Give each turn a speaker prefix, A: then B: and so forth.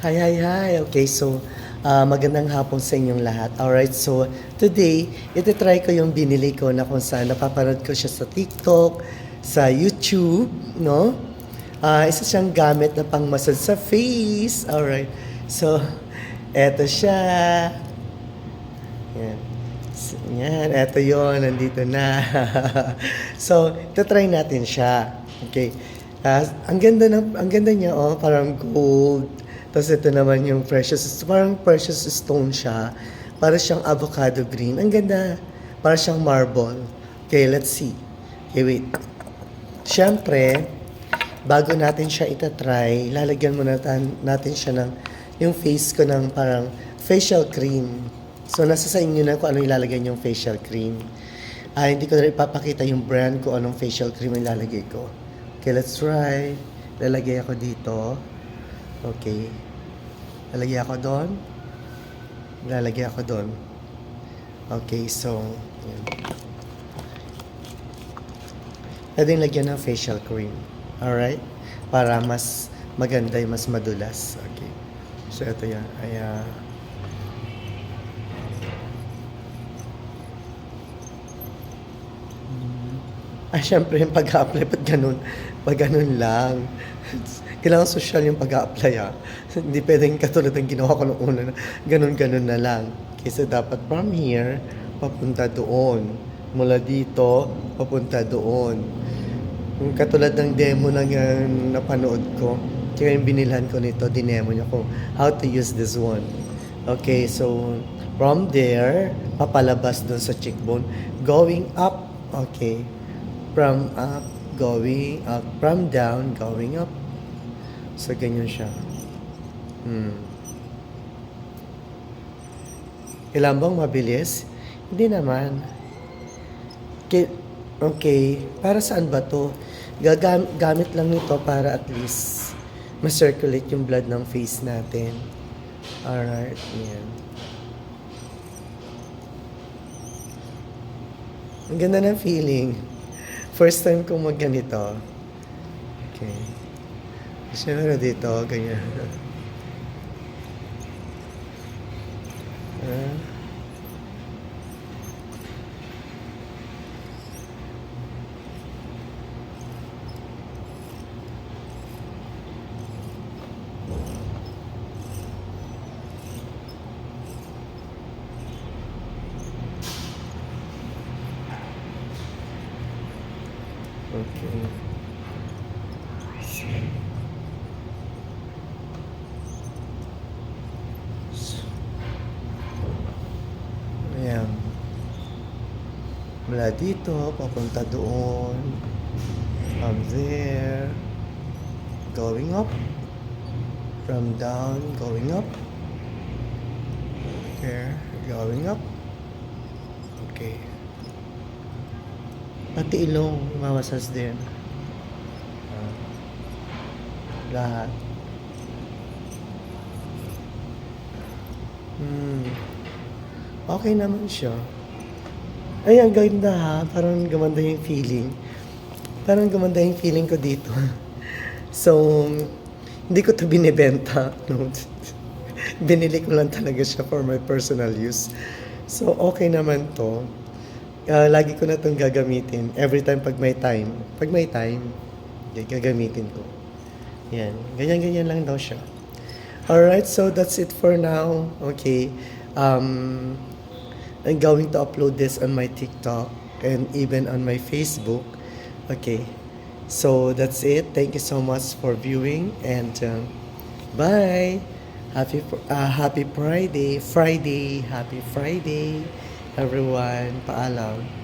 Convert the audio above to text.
A: Hi, hi, hi. Okay, so magandang hapon sa inyong lahat. Alright, so today, try ko yung binili ko na kung saan napapanood ko siya sa TikTok, sa YouTube, no? Isa siyang gamit na pang-massage sa face. Alright, so eto siya. Yan. Yan, eto yon, nandito na. So, try natin siya. Okay. Ang ganda niya, oh, parang gold. Tapos ito naman yung parang precious stone siya. Para siyang avocado green. Ang ganda. Para siyang marble. Okay, let's see. Okay, wait. Siyempre, bago natin siya itatry, lalagyan muna natin siya ng yung face ko ng parang facial cream. So, nasa sa inyo na kung ano ilalagay yung facial cream. Hindi ko na ipapakita yung brand ko anong facial cream ang ilalagay ko. Okay, let's try. Lalagay ako dito. Okay. Lalagay ako doon. Lalagay ako doon. Okay, so, yan. Pwedeng lagyan ng facial cream. Alright? Para mas maganda, mas madulas. Okay. So, ito yan. Syempre yung pag-a-apply, pag ganun lang. Kailangan social yung pag-a-apply, Hindi pwedeng katulad ng ginawa ko nung una na ganun-ganun na lang. Kasi dapat from here, papunta doon. Mula dito, papunta doon. Yung katulad ng demo na napanood ko, kaya yung binilhan ko nito, dinemo niya kung how to use this one. Okay, so from there, papalabas doon sa cheekbone, going up. Okay. From up, going up. From down, going up. So, ganyan siya. Kailan bang mabilis? Hindi naman. Okay, para saan ba to? Gamit lang nito para at least ma-circulate yung blood ng face natin. Alright, yan. Ang ganda ng feeling. First time kong magganito. Okay. Siyempre dito, ganyan. Okay. Ayan. Mula dito, papunta doon. From there. Going up. From down, going up. Here, going up. Okay. Pati ilong, mamasas din. Lahat. Okay naman siya. Ay, ang ganda ha. Parang gumanda yung feeling. Parang gumanda yung feeling ko dito. So, hindi ko to binibenta. No? Binili ko lang talaga siya for my personal use. So, okay naman to. Lagi ko na itong gagamitin. Every time pag may time. Pag may time, gagamitin ko. Yan. Ganyan-ganyan lang daw siya. Alright, so that's it for now. Okay. I'm going to upload this on my TikTok and even on my Facebook. Okay. So that's it. Thank you so much for viewing and bye. Happy Friday. Happy Friday, everyone. Paalam.